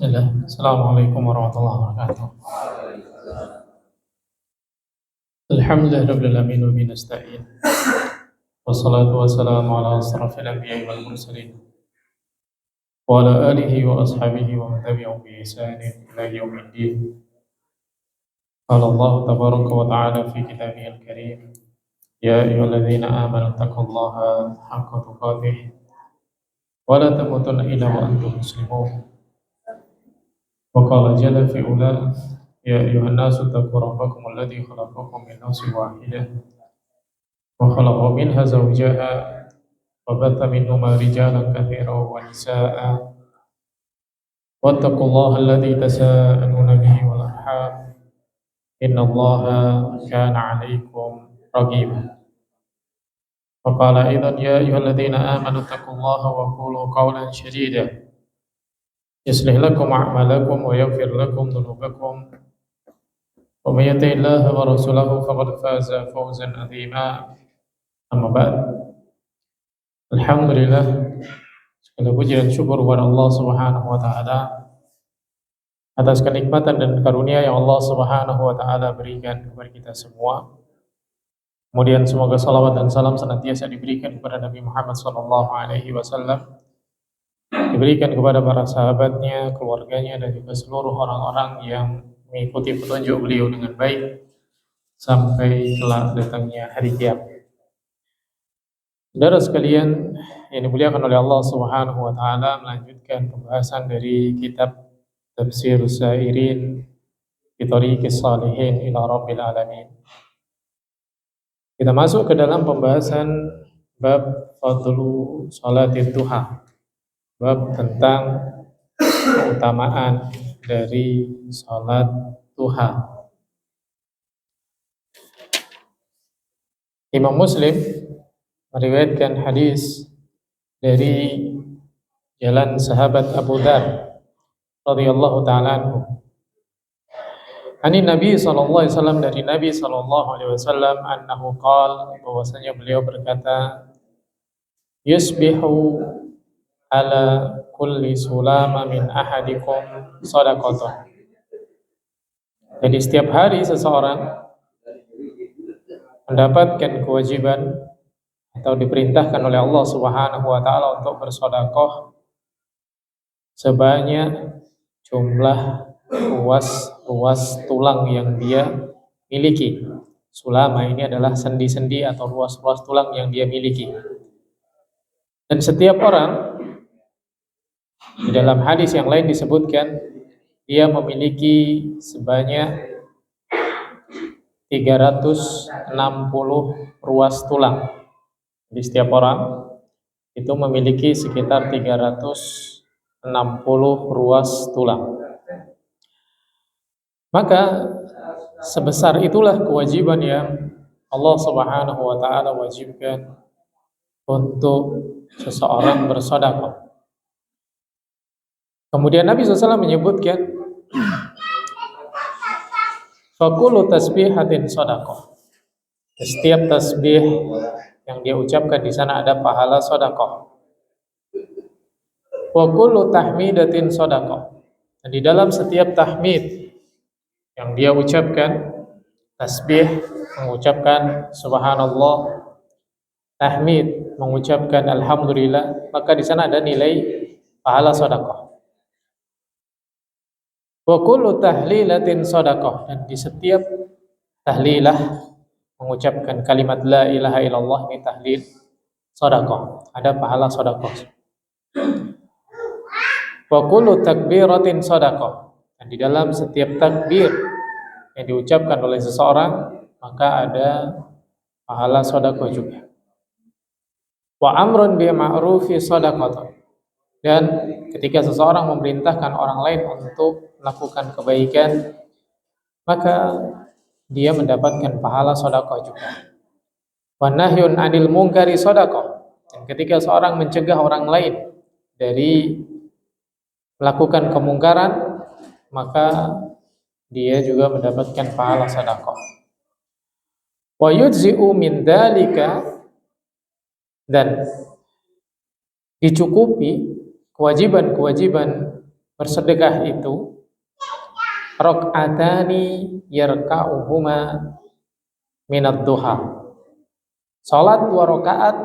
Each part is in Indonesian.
Bismillah. Assalamualaikum warahmatullahi wabarakatuh. Alhamdulillahirabbil alamin wa bihi nasta'in. Wassalatu wassalamu ala asrafil anbiya'i wal mursalin wa ala alihi wa ashabihi wa man tabi'ahum bi ihsanin ila yaumiddin. Qala Allah tabaraka wa ta'ala fi kitabihil karim, ya ayyuhalladzina amanu taqullaha haqqa tuqatih wa la tamutunna illa wa antum muslimun. Wa qala jalla fi ula, ya ayyuhan nasu taqu rabbakum alladzi khalaqakum min nafsin wahidah wa khalaqa minha zawjaha wa batha minhuma rijalan katsiran wa nisaa'a wattaqullaha alladzi tasaaluna bihi wal arham innallaha kana 'alaikum raqiba. Wa qala aidan ya ayyuhalladzina amanu taqullaha wa qulu qawlan sadida yuslih lakum a'malakum wa yaghfir lakum dhunubakum wa may yuti'illaha wa rasulahu faqad faza fawzan 'azima. Amma ba'd. Alhamdulillah, segala puji dan syukur kepada Allah Subhanahu wa taala atas kenikmatan dan karunia yang Allah Subhanahu wa taala berikan kepada kita semua. Kemudian semoga salawat dan salam senantiasa diberikan kepada Nabi Muhammad sallallahu alaihi wasallam, diberikan kepada para sahabatnya, keluarganya, dan juga seluruh orang-orang yang mengikuti petunjuk beliau dengan baik sampai kelak datangnya hari kiamat. Saudara sekalian yang dimuliakan oleh Allah Subhanahu wa taala, melanjutkan pembahasan dari kitab Tafsir Sairin fi Thariqis Shalihin ila Rabbil Alamin. Kita masuk ke dalam pembahasan bab fadlu salatid duha, bab tentang keutamaan dari salat duha. Imam Muslim meriwayatkan hadis dari jalan sahabat Abu Dzar radhiyallahu taala anhu. Ani Nabi sallallahu alaihi wasallam, dari Nabi sallallahu alaihi wasallam, annahu qala, bahwasanya beliau berkata, yusbihu ala kulli sulama min ahadikum shadaqatun. Jadi setiap hari seseorang mendapatkan kewajiban atau diperintahkan oleh Allah Subhanahu wa taala untuk bersedekah sebanyak jumlah ruas tulang yang dia miliki. Sulama ini adalah sendi-sendi atau ruas-ruas tulang yang dia miliki. Dan setiap orang, di dalam hadis yang lain disebutkan, dia memiliki sebanyak 360 ruas tulang. Jadi setiap orang itu memiliki sekitar 360 ruas tulang. Maka sebesar itulah kewajiban yang Allah Subhanahu wa taala wajibkan untuk seseorang bersedekah. Kemudian Nabi SAW menyebutkan, faqulu tasbihatin sedekah. Setiap tasbih yang dia ucapkan di sana ada pahala sedekah. Wa kullu tahmidatin sedekah. Dan di dalam setiap tahmid yang dia ucapkan, tasbih mengucapkan subhanallah, tahmid mengucapkan alhamdulillah, maka di sana ada nilai pahala sedekah. Wa kullu tahlilatin sedekah. Dan di setiap tahlilah mengucapkan kalimat la ilaha illallah, ini tahlil sedekah, ada pahala sedekah. Wa kullu takbiratin sedekah. Dan di dalam setiap takbir yang diucapkan oleh seseorang, maka ada pahala sedekah juga. Wa amrun bil ma'rufi sedekah. Dan ketika seseorang memerintahkan orang lain untuk melakukan kebaikan, maka dia mendapatkan pahala sedekah juga. Wa nahyun 'anil munkari sedekah. Dan ketika seorang mencegah orang lain dari melakukan kemungkaran, maka dia juga mendapatkan pahala sedekah. Wa yujzi'u min dzalika, dan dicukupi kewajiban-kewajiban bersedekah itu rakaatani yarka'uhuma minad duha. Salat 2 rakaat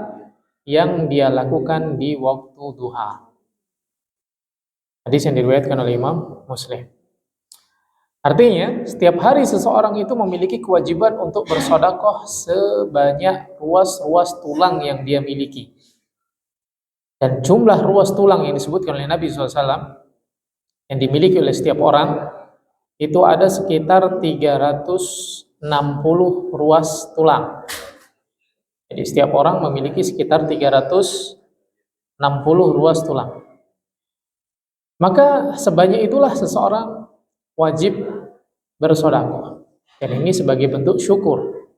yang dia lakukan di waktu duha. Hadis yang diriwayatkan oleh Imam Muslim. Artinya, setiap hari seseorang itu memiliki kewajiban untuk bersedekah sebanyak ruas-ruas tulang yang dia miliki. Dan jumlah ruas tulang yang disebutkan oleh Nabi SAW yang dimiliki oleh setiap orang itu ada sekitar 360 ruas tulang. Jadi setiap orang memiliki sekitar 360 ruas tulang. Maka sebanyak itulah seseorang wajib bersedekah. Dan ini sebagai bentuk syukur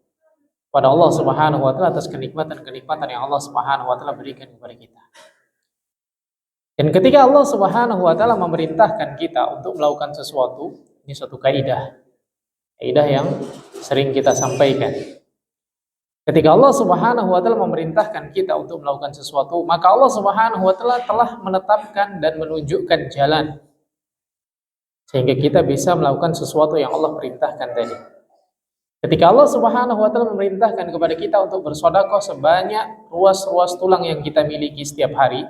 pada Allah Subhanahu wa taala atas kenikmatan-kenikmatan yang Allah Subhanahu wa taala berikan kepada kita. Dan ketika Allah Subhanahu wa taala memerintahkan kita untuk melakukan sesuatu, ini suatu kaidah yang sering kita sampaikan. Ketika Allah Subhanahu wa taala memerintahkan kita untuk melakukan sesuatu, maka Allah Subhanahu wa taala telah menetapkan dan menunjukkan jalan sehingga kita bisa melakukan sesuatu yang Allah perintahkan tadi. Ketika Allah Subhanahu wa taala memerintahkan kepada kita untuk bersedekah sebanyak ruas-ruas tulang yang kita miliki setiap hari,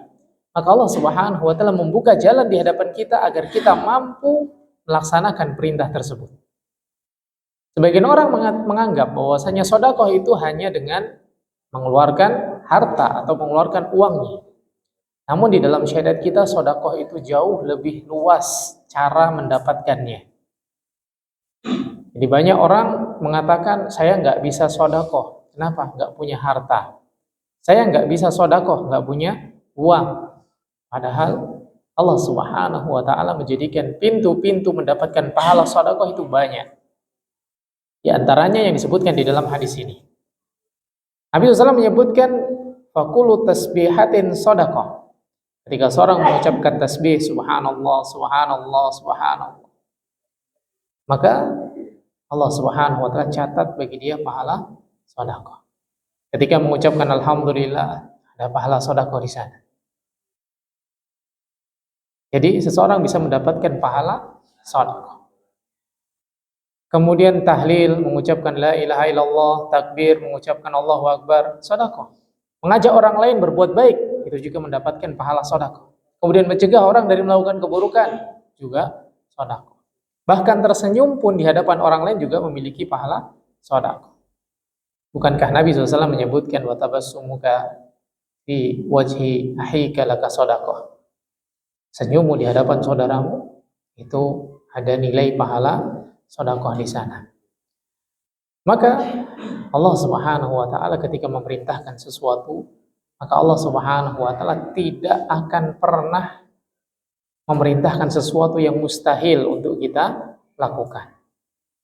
maka Allah Subhanahu wa taala membuka jalan di hadapan kita agar kita mampu melaksanakan perintah tersebut. Sebagian orang menganggap bahwasanya sedekah itu hanya dengan mengeluarkan harta atau mengeluarkan uangnya. Namun di dalam syariat kita sedekah itu jauh lebih luas cara mendapatkannya. Jadi banyak orang mengatakan saya nggak bisa sedekah. Kenapa? Nggak punya harta. Saya nggak bisa sedekah, nggak punya uang. Padahal Allah Subhanahu wa taala menjadikan pintu-pintu mendapatkan pahala sedekah itu banyak. Di antaranya yang disebutkan di dalam hadis ini. Nabi SAW menyebutkan fakulu tasbihatin sedekah. Ketika seorang mengucapkan tasbih subhanallah, subhanallah, subhanallah, maka Allah Subhanahu wa taala catat bagi dia pahala sedekah. Ketika mengucapkan alhamdulillah, ada pahala sedekah di sana. Jadi seseorang bisa mendapatkan pahala sedekah. Kemudian tahlil, mengucapkan la ilaha illallah, takbir, mengucapkan Allahu akbar, sedekah. Mengajak orang lain berbuat baik, itu juga mendapatkan pahala sedekah. Kemudian mencegah orang dari melakukan keburukan, juga sedekah. Bahkan tersenyum pun di hadapan orang lain juga memiliki pahala sedekah. Bukankah Nabi SAW menyebutkan wa tabassumuka fi wajhi akhika laka sedekah. Senyummu di hadapan saudaramu itu ada nilai pahala sedekah di sana. Maka Allah Subhanahu wa taala ketika memerintahkan sesuatu, maka Allah Subhanahu wa taala tidak akan pernah memerintahkan sesuatu yang mustahil untuk kita lakukan.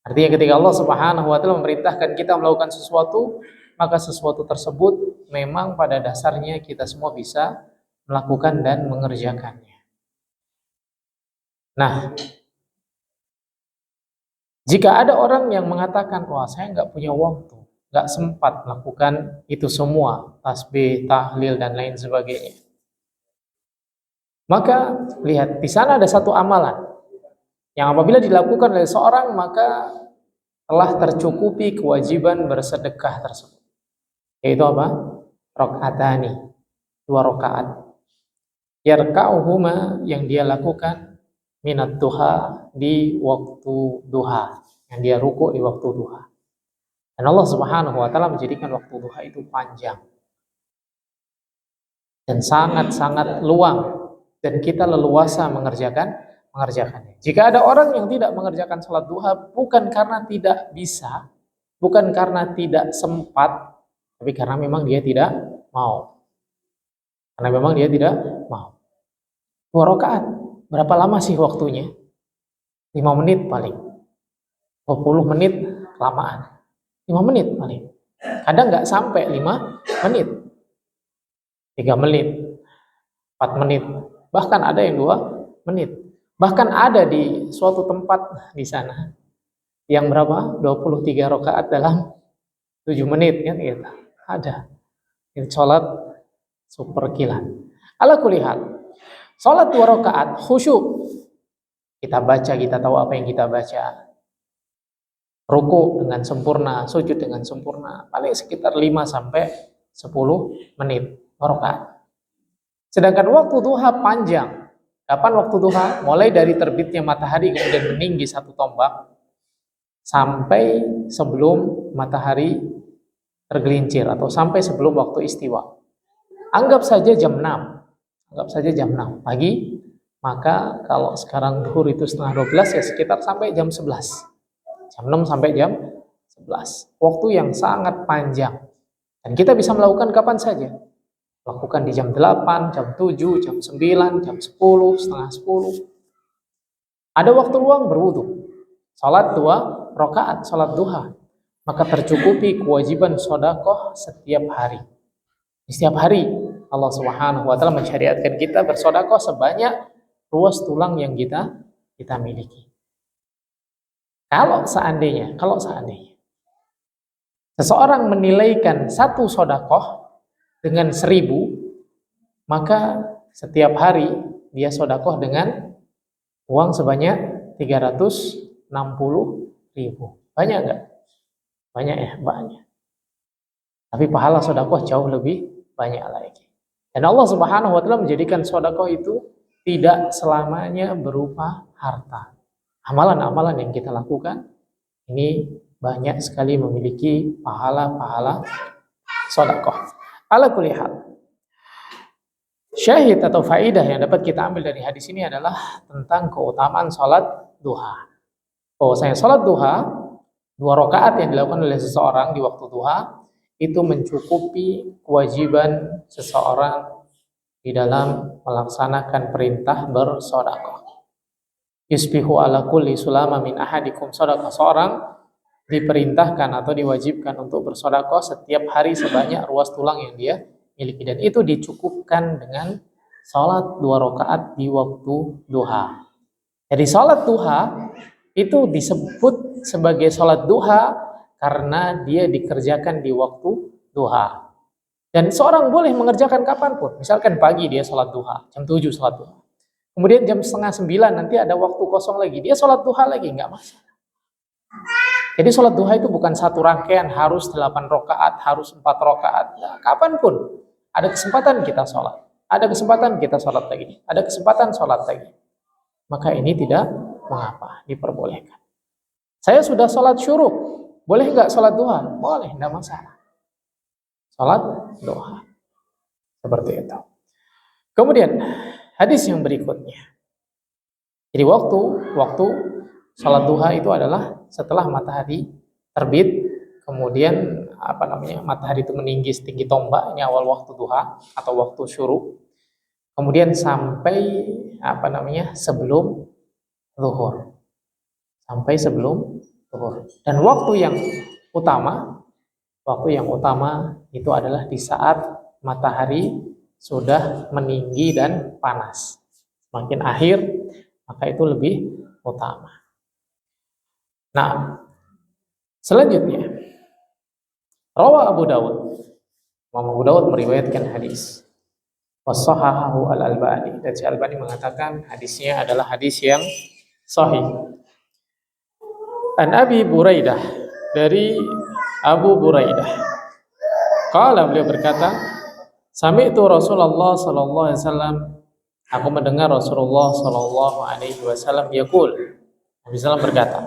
Artinya ketika Allah Subhanahu wa taala memerintahkan kita melakukan sesuatu, maka sesuatu tersebut memang pada dasarnya kita semua bisa melakukan dan mengerjakannya. Nah, jika ada orang yang mengatakan, wah saya nggak punya waktu, nggak sempat melakukan itu semua, tasbih, tahlil, dan lain sebagainya. Maka lihat, di sana ada satu amalan yang apabila dilakukan oleh seorang, maka telah tercukupi kewajiban bersedekah tersebut. Yaitu apa? Rakaatani, 2 rakaat. Yarka'uhuma, yang dia lakukan minat duha, di waktu duha, yang dia ruku di waktu duha. Dan Allah Subhanahu wa taala menjadikan waktu duha itu panjang dan sangat-sangat luang, dan kita leluasa mengerjakannya. Jika ada orang yang tidak mengerjakan salat duha, bukan karena tidak bisa, bukan karena tidak sempat, tapi karena memang dia tidak mau. Karena memang dia tidak mau. 2 rakaat. Berapa lama sih waktunya? 5 menit paling. 20 menit kelamaan. 5 menit paling. Kadang nggak sampai 5 menit. 3 menit. 4 menit. Bahkan ada yang 2 menit. Bahkan ada di suatu tempat di sana yang berapa? 23 rakaat dalam 7 menit kan gitu. Ada. Ini sholat super kilat. Ala kulli hal. Salat 2 rakaat khusyuk, Kita baca, kita tahu apa yang kita baca. Ruku dengan sempurna, sujud dengan sempurna, paling sekitar 5 sampai 10 menit rakaat. Sedangkan waktu duha panjang. Kapan waktu duha? Mulai dari terbitnya matahari kemudian meninggi 1 tombak sampai sebelum matahari tergelincir atau sampai sebelum waktu istiwa. Anggap saja jam 6. Anggap saja jam 6 pagi. Maka kalau sekarang duhur itu setengah 12 ya sekitar sampai jam 11. Jam 6 sampai jam 11. Waktu yang sangat panjang. Dan kita bisa melakukan kapan saja. Lakukan di jam 8, jam 7, jam 9, jam 10, setengah 10. Ada waktu luang berwudu. Salat 2 rakaat, salat duha. Maka tercukupi kewajiban sedekah setiap hari. Setiap hari Allah Subhanahu wa taala mensyariatkan kita bersedekah sebanyak ruas tulang yang kita miliki. Kalau seandainya seseorang menilaikan 1 sedekah dengan 1000, maka setiap hari dia sedekah dengan uang sebanyak 360.000. Banyak enggak? Banyak ya, banyak. Tapi pahala sedekah jauh lebih banyak lagi. Dan Allah Subhanahu wa taala menjadikan sedekah itu tidak selamanya berupa harta. Amalan-amalan yang kita lakukan ini banyak sekali memiliki pahala-pahala sedekah. Ala kulli hal. Syahid atau faidah yang dapat kita ambil dari hadis ini adalah tentang keutamaan salat duha. Bahwasanya salat duha 2 rakaat yang dilakukan oleh seseorang di waktu duha itu mencukupi kewajiban seseorang di dalam melaksanakan perintah bersedekah. Yusbihu ala kulli sulama min ahadikum sadaqah. Seorang diperintahkan atau diwajibkan untuk bersedekah setiap hari sebanyak ruas tulang yang dia miliki, dan itu dicukupkan dengan salat 2 rakaat di waktu duha. Jadi salat duha itu disebut sebagai salat duha karena dia dikerjakan di waktu duha. Dan seorang boleh mengerjakan kapanpun. Misalkan pagi dia salat duha, jam 7 salat duha. Kemudian jam setengah 9 nanti ada waktu kosong lagi, dia sholat duha lagi, nggak masalah. Jadi sholat duha itu bukan 1 rangkaian, harus 8 rakaat, harus 4 rakaat. Nah, kapanpun ada kesempatan kita sholat, ada kesempatan kita sholat lagi, ada kesempatan sholat lagi. Maka ini tidak mengapa, diperbolehkan. Saya sudah sholat syuruk, boleh nggak sholat duha? Boleh, nggak masalah. Sholat duha. Seperti itu. Kemudian hadis yang berikutnya. Jadi waktu salat duha itu adalah setelah matahari terbit, kemudian matahari itu meninggi setinggi tombak, ini awal waktu duha atau waktu syuruk. Kemudian sampai sebelum zuhur. Sampai sebelum zuhur. Dan waktu yang utama itu adalah di saat matahari sudah meninggi dan panas. Semakin akhir, maka itu lebih utama. Nah, selanjutnya, rawa Abu Dawud. Imam Abu Dawud meriwayatkan hadis. Wassahahahu al-Albani. Dan si Albani mengatakan hadisnya adalah hadis yang sahih. An Abi Buraidah, dari Abu Buraidah. Qala, beliau berkata, sami'tu Rasulullah sallallahu alaihi wasallam, aku mendengar Rasulullah sallallahu alaihi wasallam yaqul, Nabi sallallahu berkata,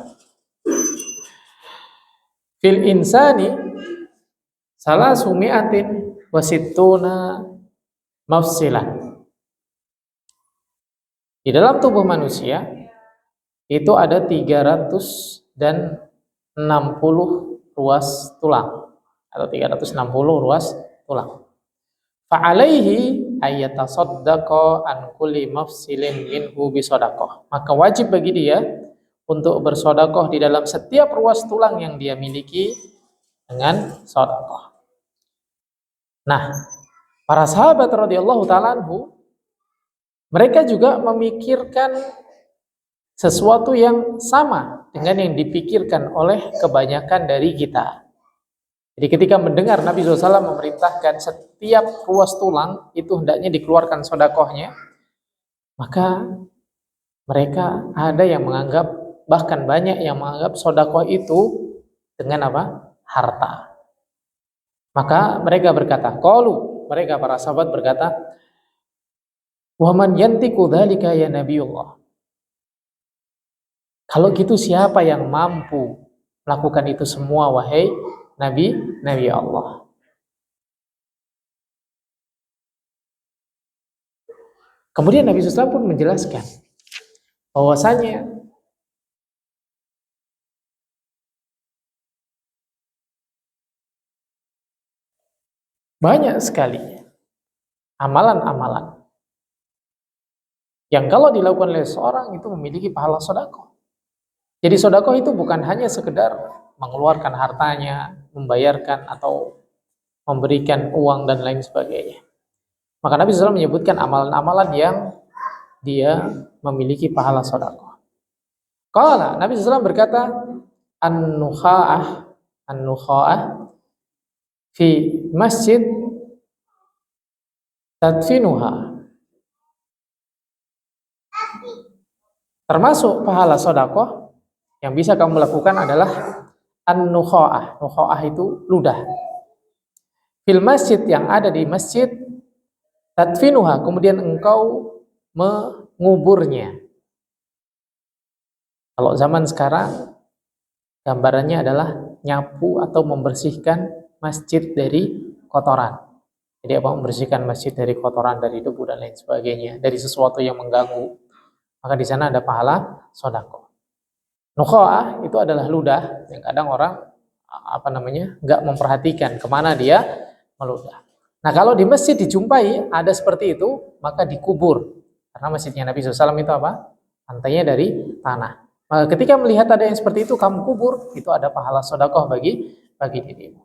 fil insani salasu mi'atin wa sittuna mafsilan. Di dalam tubuh manusia itu ada 360 ruas tulang atau 360 ruas tulang. Fa'alaihi ayyatasaddaqa an kulli mafsilin minhu bisadaqah. Maka wajib bagi dia untuk bersedekah di dalam setiap ruas tulang yang dia miliki dengan sedekah. Nah, para sahabat radhiyallahu ta'ala anhu, mereka juga memikirkan sesuatu yang sama dengan yang dipikirkan oleh kebanyakan dari kita. Jadi ketika mendengar Nabi SAW memerintahkan setiap ruas tulang itu hendaknya dikeluarkan sedekahnya, maka Mereka ada yang menganggap, bahkan banyak yang menganggap sedekah itu dengan apa? Harta. Maka mereka berkata, mereka para sahabat berkata, "Wa man yantiqu dzalika ya Nabiullah." Kalau gitu siapa yang mampu melakukan itu semua wahai Nabi Allah? Kemudian Nabi SAW pun menjelaskan bahwasanya banyak sekali amalan-amalan yang kalau dilakukan oleh seorang itu memiliki pahala sedekah. Jadi sedekah itu bukan hanya sekedar mengeluarkan hartanya, membayarkan atau memberikan uang dan lain sebagainya. Maka Nabi SAW menyebutkan amalan-amalan yang dia memiliki pahala sedekah. Qala, Nabi SAW berkata, an-nukha'ah fi masjid tadfinuha. Termasuk pahala sedekah yang bisa kamu lakukan adalah an-nukha'ah. Nukha'ah itu ludah. Fil masjid, yang ada di masjid, tadfinuha, kemudian engkau menguburnya. Kalau zaman sekarang gambarannya adalah nyapu atau membersihkan masjid dari kotoran. Jadi apa? Membersihkan masjid dari kotoran, dari debu dan lain sebagainya, dari sesuatu yang mengganggu. Maka di sana ada pahala sedekah. Nukha'ah itu adalah ludah yang kadang orang nggak memperhatikan kemana dia meludah. Nah, kalau di masjid dijumpai ada seperti itu, maka dikubur. Karena masjidnya Nabi SAW itu apa? Lantainya dari tanah. Maka ketika melihat ada yang seperti itu, kamu kubur, itu ada pahala sedekah bagi dirimu.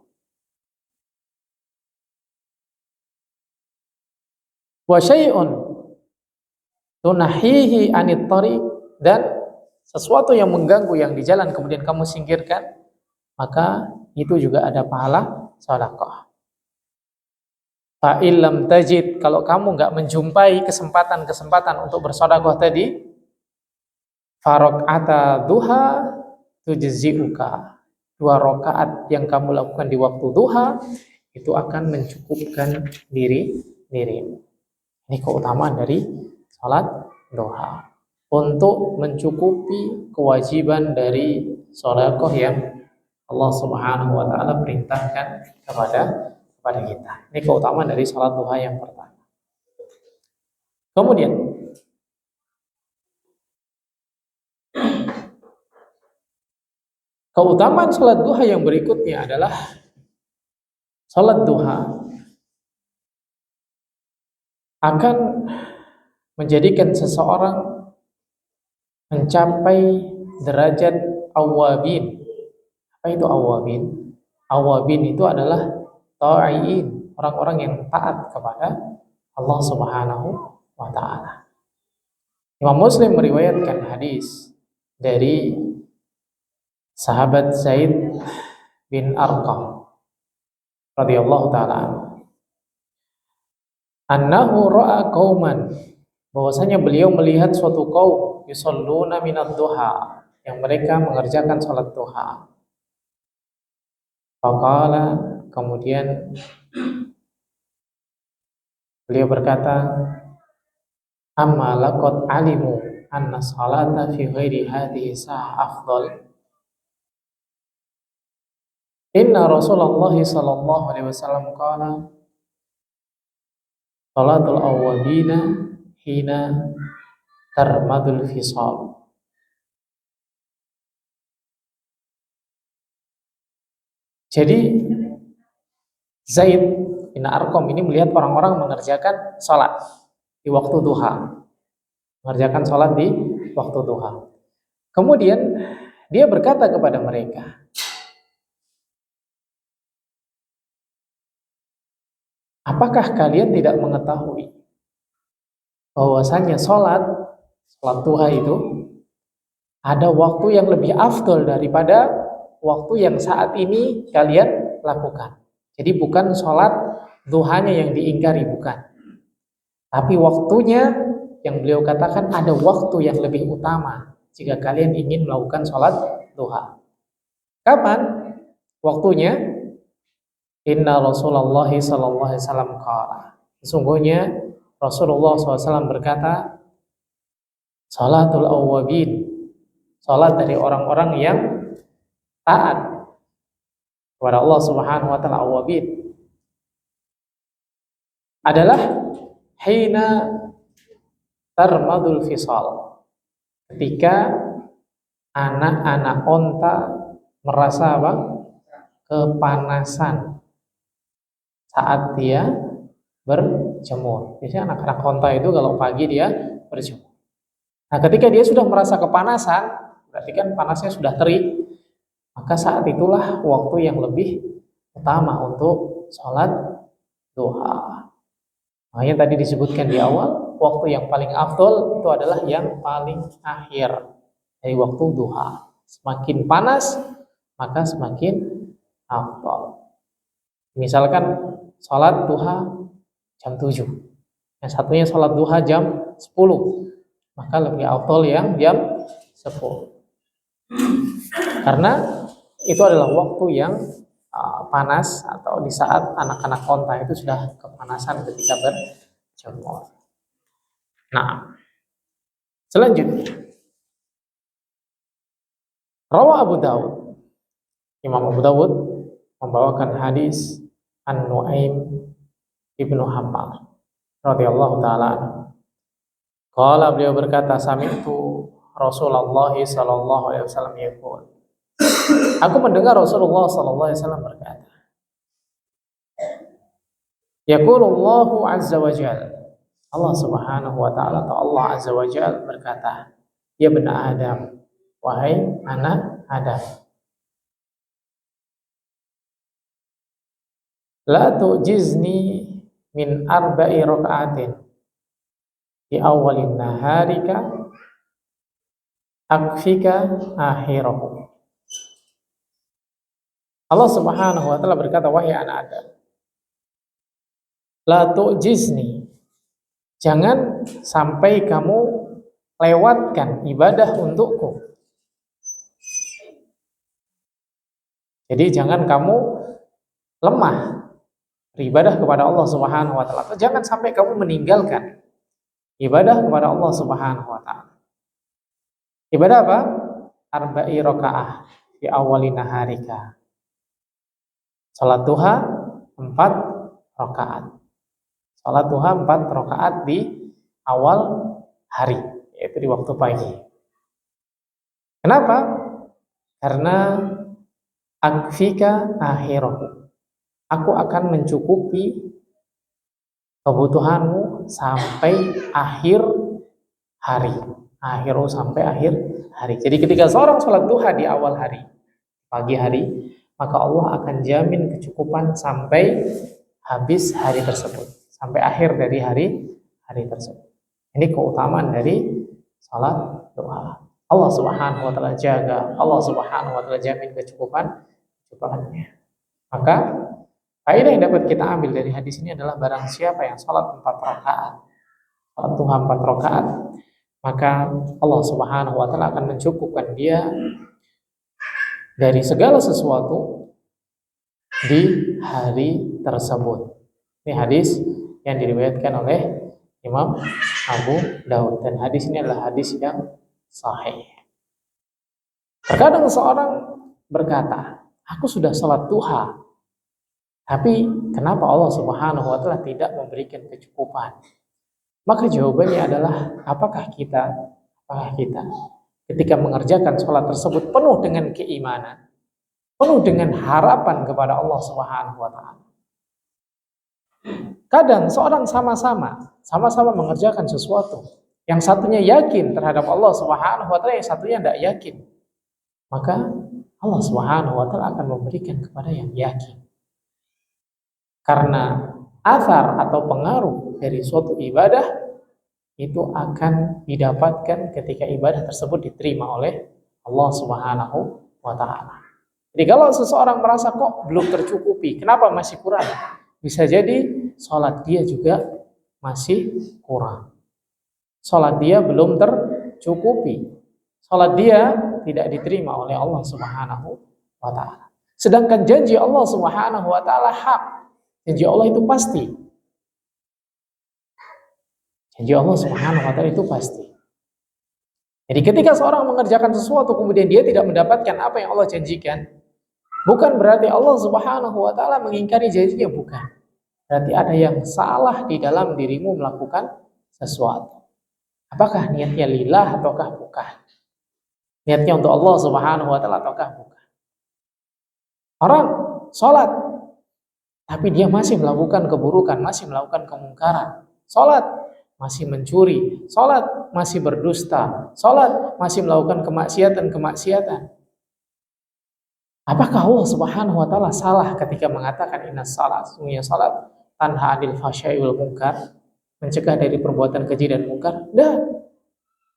Wa syai'un tunahihi anit tariq, dan sesuatu yang mengganggu yang di jalan kemudian kamu singkirkan, maka itu juga ada pahala sedekah. Fa illam tajid, kalau kamu enggak menjumpai kesempatan untuk bersedekah tadi, faraqata duha tujzi'uka. 2 rakaat yang kamu lakukan di waktu duha itu akan mencukupkan dirimu. Ini keutamaan dari salat duha untuk mencukupi kewajiban dari sedekah yang Allah Subhanahu wa taala perintahkan kepada kita. Ini keutamaan dari salat duha yang pertama. Kemudian keutamaan salat duha yang berikutnya adalah salat duha akan menjadikan seseorang mencapai derajat awwabin. Apa itu awwabin? Awwabin itu adalah ta'iin, orang-orang yang taat kepada Allah Subhanahu wa taala. Imam Muslim meriwayatkan hadis dari sahabat Zaid bin Arqam radhiyallahu taala annahu ra'a qauman, bahwasanya beliau melihat suatu kaum yusalluna minad duha, yang mereka mengerjakan salat duha. Faqala, kemudian beliau berkata, amma laqad alimu anna salata fi ghairi hadhihi sa'ah afdal. Inna Rasulullah sallallahu alaihi wasallam qala salatul awwabina hina tarmadul fisal. Jadi Zaid bin Arqam ini melihat orang-orang mengerjakan salat di waktu duha. Mengerjakan salat di waktu duha. Kemudian dia berkata kepada mereka, apakah kalian tidak mengetahui bahwasanya salat duha itu ada waktu yang lebih afdal daripada waktu yang saat ini kalian lakukan. Jadi bukan salat duhanya yang diingkari, bukan. Tapi waktunya yang beliau katakan ada waktu yang lebih utama jika kalian ingin melakukan sholat duha. Kapan waktunya? Inna Rasulullah sallallahu alaihi wasallam qala. Sesungguhnya Rasulullah SAW berkata, salatul awwabin, salat dari orang-orang yang taat kepada Allah Subhanahu wa taala, awwabin, adalah hina tarmadul fisal, ketika anak-anak onta merasa apa? Kepanasan saat dia berjemur. Biasanya anak-anak onta itu kalau pagi dia berjemur. Nah, ketika dia sudah merasa kepanasan, berarti kan panasnya sudah terik, maka saat itulah waktu yang lebih utama untuk sholat duha. Makanya tadi disebutkan di awal, waktu yang paling afdol itu adalah yang paling akhir dari waktu duha. Semakin panas, maka semakin afdol. Misalkan sholat duha jam 7, yang satunya sholat duha jam 10, maka lebih afdol yang jam 10. Karena itu adalah waktu yang panas, atau di saat anak-anak onta itu sudah kepanasan ketika berjemur. Nah, selanjutnya rawa Abu Dawud, Imam Abu Dawud membawakan hadis An-Nu'aim ibnu Hammar radhiyallahu taala anhu. Qala, beliau berkata, sami'tu Rasulullah sallallahu alaihi wasallam yaqul. Aku mendengar Rasulullah sallallahu alaihi wasallam berkata, yaqulullahu azza wa jalla, Allah Subhanahu wa taala atau Allah azza wa jalla berkata, ya bani Adam, wahai anak Adam, la tu'jizni min arba'i raka'atin di awalin naharika akfika akhirahu. Allah Subhanahu wa taala berkata, wahai anak Adam, la tu'jizni, jangan sampai kamu lewatkan ibadah untukku. Jadi jangan kamu lemah beribadah kepada Allah Subhanahu wa taala, atau jangan sampai kamu meninggalkan ibadah kepada Allah Subhanahu wa taala. Ibadah apa? Arba'i rakaah di awalin naharika. Salat duha 4 rakaat. Salat duha 4 rakaat di awal hari, yaitu di waktu pagi. Kenapa? Karena akfika akhirahu, aku akan mencukupi kebutuhanmu sampai akhir hari. Akhiru, sampai akhir hari. Jadi ketika seorang sholat duha di awal hari, pagi hari, maka Allah akan jamin kecukupan sampai habis hari tersebut, sampai akhir dari hari tersebut. Ini keutamaan dari sholat duha. Allah Subhanahu wa taala jaga, Allah Subhanahu wa taala jamin kecukupannya. Maka faedah yang dapat kita ambil dari hadis ini adalah, barang siapa yang sholat 4 rakaat, sholat duha 4 rakaat, maka Allah Subhanahu wa taala akan mencukupkan dia dari segala sesuatu di hari tersebut. Ini hadis yang diriwayatkan oleh Imam Abu Dawud, dan hadis ini adalah hadis yang sahih. Terkadang seorang berkata, aku sudah sholat duha, tapi kenapa Allah Subhanahu wa taala tidak memberikan kecukupan? Maka jawabannya adalah, apakah kita ketika mengerjakan sholat tersebut penuh dengan keimanan, penuh dengan harapan kepada Allah Subhanahu wa taala. Kadang seorang sama-sama mengerjakan sesuatu, yang satunya yakin terhadap Allah Subhanahu wa taala, yang satunya tidak yakin. Maka Allah Subhanahu wa taala akan memberikan kepada yang yakin. Karena athar atau pengaruh dari suatu ibadah itu akan didapatkan ketika ibadah tersebut diterima oleh Allah Subhanahu wa taala. Jadi kalau seseorang merasa kok belum tercukupi, kenapa masih kurang? Bisa jadi sholat dia juga masih kurang. Salat dia belum tercukupi. Salat dia tidak diterima oleh Allah Subhanahu wa taala. Sedangkan janji Allah Subhanahu wa taala hak. Janji Allah itu pasti. Janji Allah Subhanahu wa taala itu pasti. Jadi ketika seorang mengerjakan sesuatu kemudian dia tidak mendapatkan apa yang Allah janjikan, bukan berarti Allah Subhanahu wa taala mengingkari janjinya, bukan. Berarti ada yang salah di dalam dirimu melakukan sesuatu. Apakah niatnya lillah ataukah bukan? Niatnya untuk Allah Subhanahu wa taala ataukah bukan? Orang sholat tapi dia masih melakukan keburukan, masih melakukan kemungkaran. Sholat masih mencuri, sholat masih berdusta, sholat masih melakukan kemaksiatan. Apakah Allah Subhanahu wa taala salah ketika mengatakan inna salat, sungguhnya salat tanha 'anil fahsya'i wal munkar, mencegah dari perbuatan keji dan munkar? Tidak.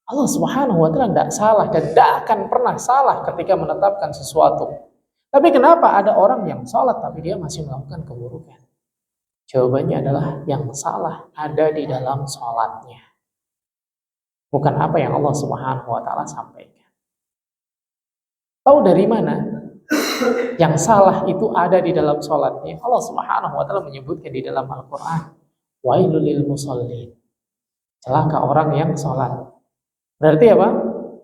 Allah Subhanahu wa taala tidak salah dan tidak akan pernah salah ketika menetapkan sesuatu. Tapi kenapa ada orang yang salat tapi dia masih melakukan keburukan? Jawabannya adalah yang salah ada di dalam salatnya. Bukan apa yang Allah Subhanahu wa taala sampaikan. Tahu dari mana? Yang salah itu ada di dalam salatnya. Allah Subhanahu wa taala menyebutkan di dalam Al-Qur'an, wailul lil musallin. Celaka orang yang salat. Berarti apa?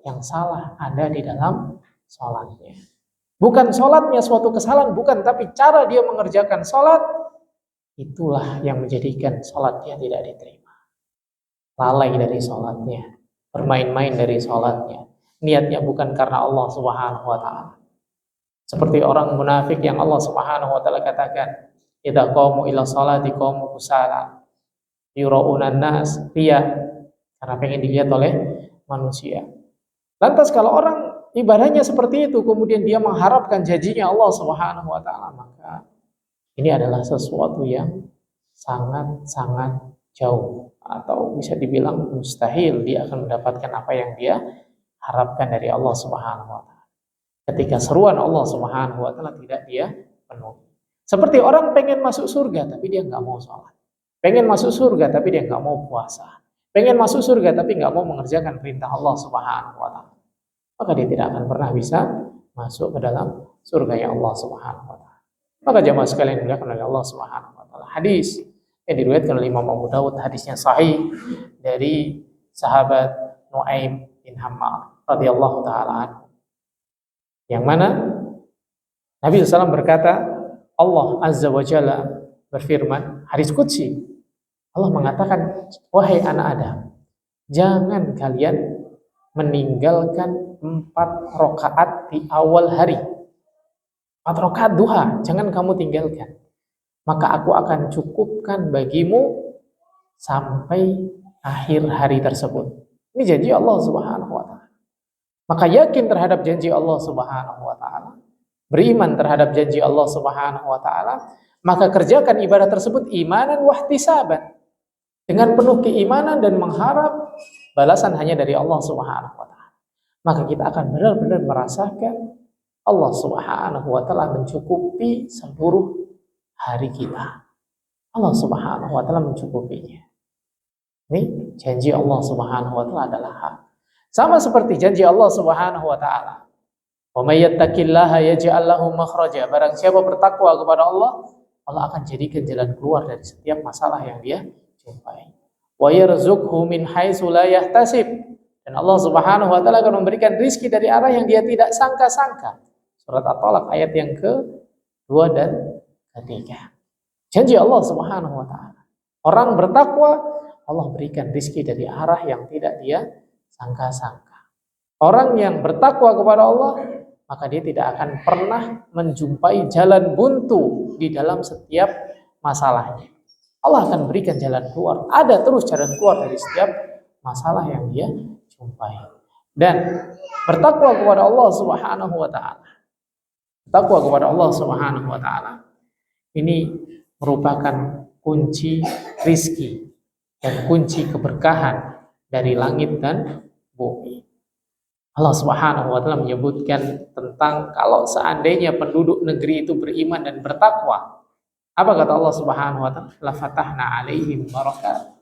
Yang salah ada di dalam salatnya. Bukan salatnya suatu kesalahan, bukan, tapi cara dia mengerjakan salat itulah yang menjadikan salatnya tidak diterima. Lalai dari salatnya, bermain-main dari salatnya. Niatnya bukan karena Allah Subhanahu wa taala. Seperti orang munafik yang Allah Subhanahu wa taala katakan, "Idza qamu ila sholati qamu kusala, yura'una nas," riya, karena pengen dilihat oleh manusia. Lantas kalau orang ibadahnya seperti itu, kemudian dia mengharapkan janjinya Allah Subhanahu wa taala, maka ini adalah sesuatu yang sangat-sangat jauh atau bisa dibilang mustahil dia akan mendapatkan apa yang dia harapkan dari Allah Subhanahu wa taala. Ketika seruan Allah Subhanahu wa taala tidak dia penuhi. Seperti orang pengen masuk surga tapi dia nggak mau sholat. Pengen masuk surga tapi dia nggak mau puasa. Pengen masuk surga tapi nggak mau mengerjakan perintah Allah Subhanahu wa taala. Maka dia tidak akan pernah bisa masuk ke dalam surganya Allah Subhanahu wa taala. Maka jemaah sekalian dimuliakan oleh Allah Subhanahu wa taala. Hadis yang diriwayatkan oleh Imam Abu Dawud, hadisnya sahih dari sahabat Nuaim bin Hammar radhiyallahu taala anhu. Yang mana Nabi SAW berkata, Allah Azza wa Jalla berfirman, hadis qudsi. Allah mengatakan, wahai anak Adam, jangan kalian meninggalkan 4 rakaat di awal hari. 4 rakaat duha, jangan kamu tinggalkan. Maka aku akan cukupkan bagimu sampai akhir hari tersebut. Ini janji Allah Subhanahu wa taala. Maka yakin terhadap janji Allah Subhanahu wa taala, beriman terhadap janji Allah Subhanahu wa taala, maka kerjakan ibadah tersebut imanan wahtisaban, dengan penuh keimanan dan mengharap balasan hanya dari Allah Subhanahu wa taala. Maka kita akan benar-benar merasakan Allah Subhanahu wa taala mencukupi seluruh hari kita. Allah Subhanahu wa taala mencukupinya. Ini janji Allah Subhanahu wa taala adalah hak. Sama seperti janji Allah Subhanahu wa taala. Wa may yattaqillaha yaj'al lahu makhraja. Barang siapa bertakwa kepada Allah, Allah akan jadikan jalan keluar dari setiap masalah yang dia jumpai. Wa yarzuqhu min haitsu la yahtasib. Dan Allah Subhanahu wa taala akan memberikan rizki dari arah yang dia tidak sangka-sangka. Surat At-Talaq ayat yang ke-2 dan ke-3. Janji Allah Subhanahu wa taala. Orang bertakwa, Allah berikan rizki dari arah yang tidak dia sangka-sangka. Orang yang bertakwa kepada Allah, maka dia tidak akan pernah menjumpai jalan buntu di dalam setiap masalahnya. Allah akan berikan jalan keluar. Ada terus jalan keluar dari setiap masalah yang dia jumpai. Dan bertakwa kepada Allah Subhanahu wa taala. Bertakwa kepada Allah Subhanahu wa taala ini merupakan kunci rizki dan kunci keberkahan dari langit dan bumi. Allah Subhanahu wa taala menyebutkan tentang kalau seandainya penduduk negeri itu beriman dan bertakwa. Apa kata Allah Subhanahu wa taala? La fatahna alaihim barakat.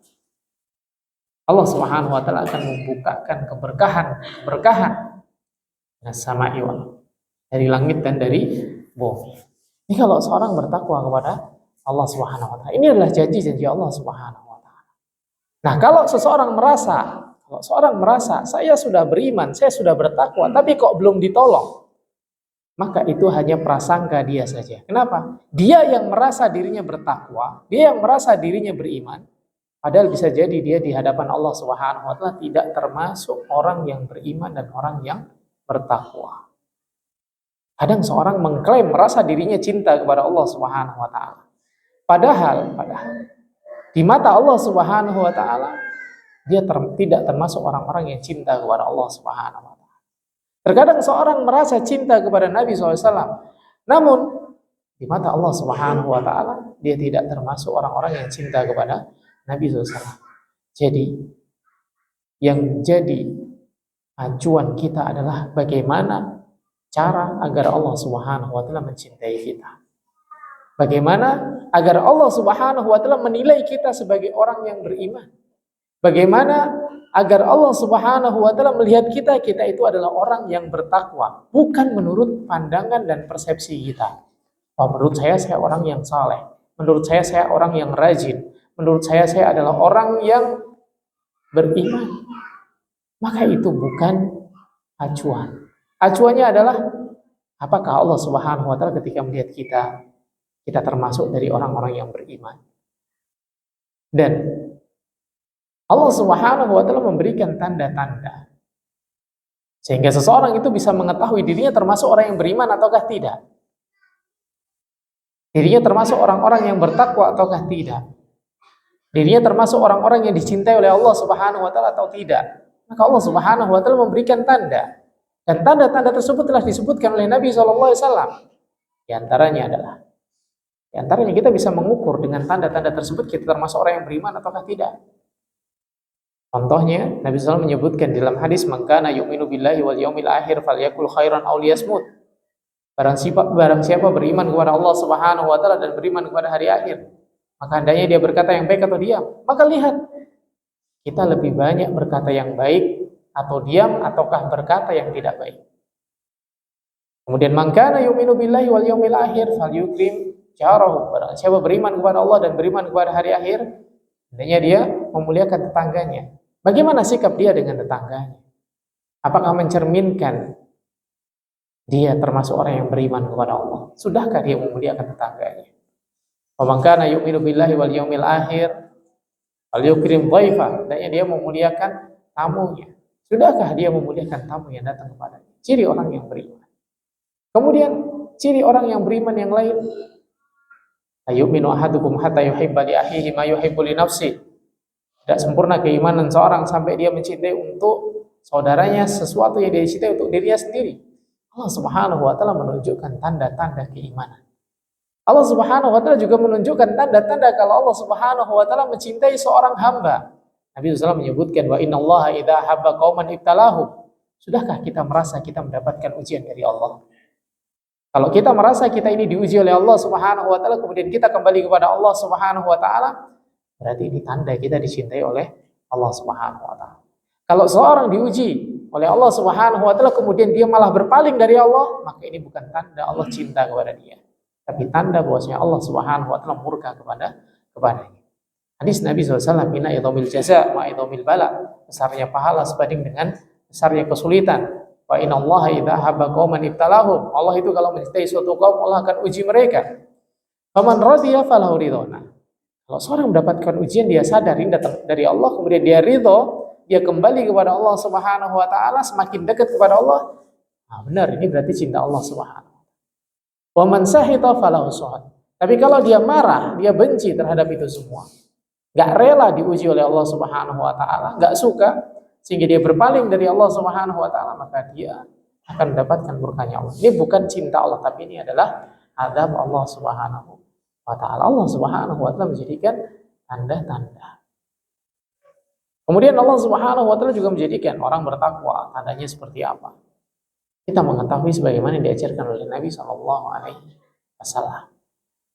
Allah Subhanahu wa taala akan membukakan keberkahan sama'i dari langit dan dari bumi. Ini kalau seorang bertakwa kepada Allah Subhanahu wa taala. Ini adalah janji Allah Subhanahu wa taala. Nah, kalau seorang merasa saya sudah beriman, saya sudah bertakwa, tapi kok belum ditolong, maka itu hanya prasangka dia saja. Kenapa? Dia yang merasa dirinya bertakwa, dia yang merasa dirinya beriman, padahal bisa jadi dia di hadapan Allah Subhanahu wa taala tidak termasuk orang yang beriman dan orang yang bertakwa. Kadang seorang mengklaim merasa dirinya cinta kepada Allah Subhanahu wa taala. Padahal di mata Allah Subhanahu wa taala dia tidak termasuk orang-orang yang cinta kepada Allah Subhanahu wa taala. Terkadang seorang merasa cinta kepada Nabi SAW, namun di mata Allah Subhanahu wa taala dia tidak termasuk orang-orang yang cinta kepada Nabi SAW. Jadi yang jadi acuan kita adalah bagaimana cara agar Allah Subhanahu wa taala mencintai kita. Bagaimana agar Allah Subhanahu wa taala menilai kita sebagai orang yang beriman. Bagaimana agar Allah Subhanahu wa taala melihat kita itu adalah orang yang bertakwa, bukan menurut pandangan dan persepsi kita. Oh, menurut saya orang yang saleh. Menurut saya orang yang rajin. Menurut saya adalah orang yang beriman. Maka itu bukan acuan. Acuannya adalah apakah Allah Subhanahu wa taala ketika melihat kita termasuk dari orang-orang yang beriman. Dan Allah Subhanahu wa taala memberikan tanda-tanda sehingga seseorang itu bisa mengetahui dirinya termasuk orang yang beriman ataukah tidak. Dirinya termasuk orang-orang yang bertakwa ataukah tidak. Dirinya termasuk orang-orang yang dicintai oleh Allah Subhanahu wa taala atau tidak. Maka Allah Subhanahu wa taala memberikan tanda. Dan tanda-tanda tersebut telah disebutkan oleh Nabi SAW. Di antaranya kita bisa mengukur dengan tanda-tanda tersebut kita termasuk orang yang beriman ataukah tidak. Contohnya, Nabi SAW menyebutkan dalam hadis, "Man kana yu'minu billahi wal yaumil akhir falyakul khairan aw liyasmut." Barang siapa beriman kepada Allah Subhanahu wa taala dan beriman kepada hari akhir, maka hendaknya dia berkata yang baik atau diam. Maka lihat, kita lebih banyak berkata yang baik atau diam ataukah berkata yang tidak baik. Kemudian, "Man kana yu'minu billahi wal yaumil akhir falyukrim jarahu." Barang siapa beriman kepada Allah dan beriman kepada hari akhir, hendaknya dia memuliakan tetangganya. Bagaimana sikap dia dengan tetangganya? Apakah mencerminkan dia termasuk orang yang beriman kepada Allah? Sudahkah dia memuliakan tetangganya? Wa man kana yu'minu billahi wal yaumil akhir falyukrim dhaifa. Hendaknya dia memuliakan tamunya. Sudahkah dia memuliakan tamu yang datang kepadanya? Ciri orang yang beriman. Kemudian ciri orang yang beriman yang lain, ayyuminu ahadukum hatta yuhibba li akhihi ma yuhibbu li nafsihi. Tidak sempurna keimanan seorang sampai dia mencintai untuk saudaranya sesuatu yang dia cintai untuk dirinya sendiri. Allah Subhanahu wa taala menunjukkan tanda-tanda keimanan. Allah Subhanahu wa taala juga menunjukkan tanda-tanda kalau Allah Subhanahu wa taala mencintai seorang hamba. Nabi SAW menyebutkan, "Wa innallaha idza habba qauman ibtalahum." Sudahkah kita merasa kita mendapatkan ujian dari Allah? Kalau kita merasa kita ini diuji oleh Allah Subhanahu wa taala, kemudian kita kembali kepada Allah Subhanahu wa taala, berarti ini tanda kita dicintai oleh Allah Subhanahu wa taala. Kalau seorang diuji oleh Allah Subhanahu wa taala kemudian dia malah berpaling dari Allah, maka ini bukan tanda Allah cinta kepada dia, tapi tanda bahwasanya Allah Subhanahu wa taala murka kepadanya. Hadis Nabi SAW, "Inna idhamil jaza wa idhamil bala." Besarnya pahala sebanding dengan besarnya kesulitan. Wa innallaha idza habba qauman ibtalahum. Allah itu kalau mencintai suatu kaum, Allah akan uji mereka. Faman radiya falahu ridhana. Kalau seorang mendapatkan ujian, dia sadar ini datang dari Allah, kemudian dia ridho, dia kembali kepada Allah Subhanahu wa taala, semakin dekat kepada Allah. Nah, benar, ini berarti cinta Allah Subhanahu. Wa man sahita falahu suhad. Tapi kalau dia marah, dia benci terhadap itu semua, nggak rela diuji oleh Allah Subhanahu wa taala, nggak suka, sehingga dia berpaling dari Allah Subhanahu wa taala, maka dia akan mendapatkan murkanya Allah. Ini bukan cinta Allah, tapi ini adalah azab Allah Subhanahu wa ta'ala. Allah Subhanahu wa ta'ala menjadikan tanda-tanda. Kemudian Allah Subhanahu wa ta'ala juga menjadikan orang bertakwa tandanya seperti apa. Kita mengetahui sebagaimana yang diajarkan oleh Nabi SAW.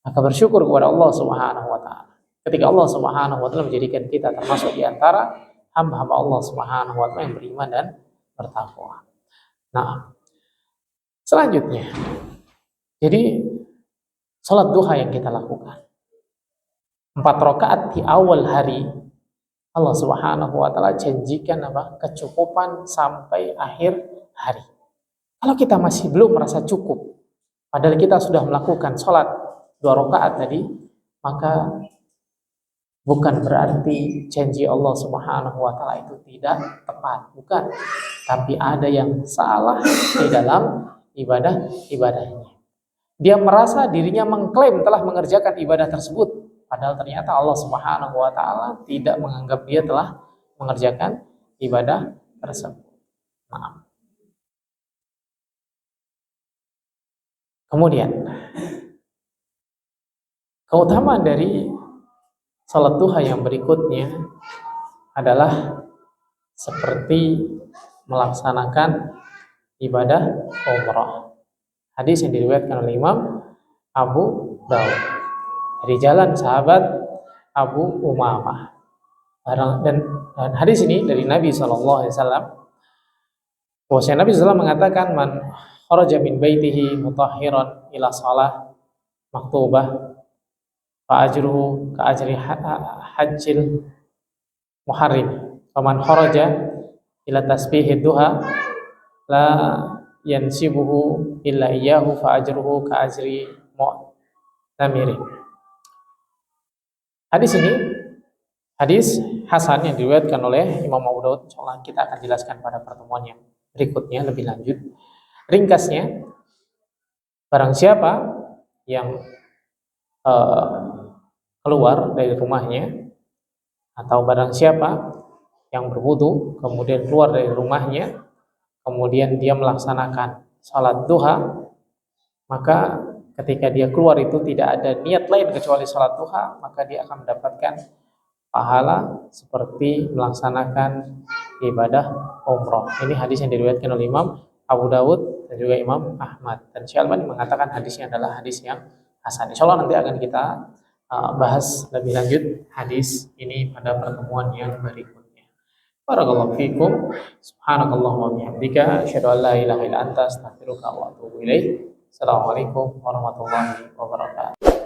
Maka bersyukur kepada Allah Subhanahu wa ta'ala ketika Allah Subhanahu wa ta'ala menjadikan kita termasuk di antara hamba-hamba Allah Subhanahu wa taala yang beriman dan bertakwa. Nah, selanjutnya, jadi salat duha yang kita lakukan 4 rakaat di awal hari, Allah Subhanahu wa taala janjikan kecukupan sampai akhir hari. Kalau kita masih belum merasa cukup, padahal kita sudah melakukan sholat 2 rakaat tadi, maka bukan berarti janji Allah Subhanahu wa taala itu tidak tepat, bukan. Tapi ada yang salah di dalam ibadahnya. Dia merasa dirinya mengklaim telah mengerjakan ibadah tersebut, padahal ternyata Allah Subhanahu wa taala tidak menganggap dia telah mengerjakan ibadah tersebut. Nah. Kemudian keutamaan dari salat duha yang berikutnya adalah seperti melaksanakan ibadah umrah. Hadis yang diriwayatkan oleh Imam Abu Dawud dari jalan sahabat Abu Umamah. Dan hadis ini dari Nabi SAW. Bahwasanya Nabi SAW mengatakan, man kharaja min baitihi mutahhiran ila shalah maktubah fa ajruhu ka ajri hajjil muharrim. Faman kharaja ila tasbihid duha la yansibuhu illa iyyahu fa ajruhu ka ajri mu'tamirin. Hadis ini hadis hasan yang diriwayatkan oleh Imam Abu Dawud. Insyaallah kita akan jelaskan pada pertemuan yang berikutnya lebih lanjut. Ringkasnya, barang siapa yang keluar dari rumahnya, atau barang siapa yang berwudu kemudian keluar dari rumahnya, kemudian dia melaksanakan salat duha, maka ketika dia keluar itu tidak ada niat lain kecuali salat duha, maka dia akan mendapatkan pahala seperti melaksanakan ibadah umroh. Ini hadis yang diriwayatkan oleh Imam Abu Dawud dan juga Imam Ahmad. Dan Syalbani mengatakan hadisnya adalah hadis yang hasan. Insyaallah nanti akan kita bahas lebih lanjut hadis ini pada pertemuan yang berikutnya. Barakallahu fikum. Subhanakallahumma wa bihamdika asyhadu an la ilaha illa anta astaghfiruka wa atubu ilaik. Assalamualaikum warahmatullahi wabarakatuh.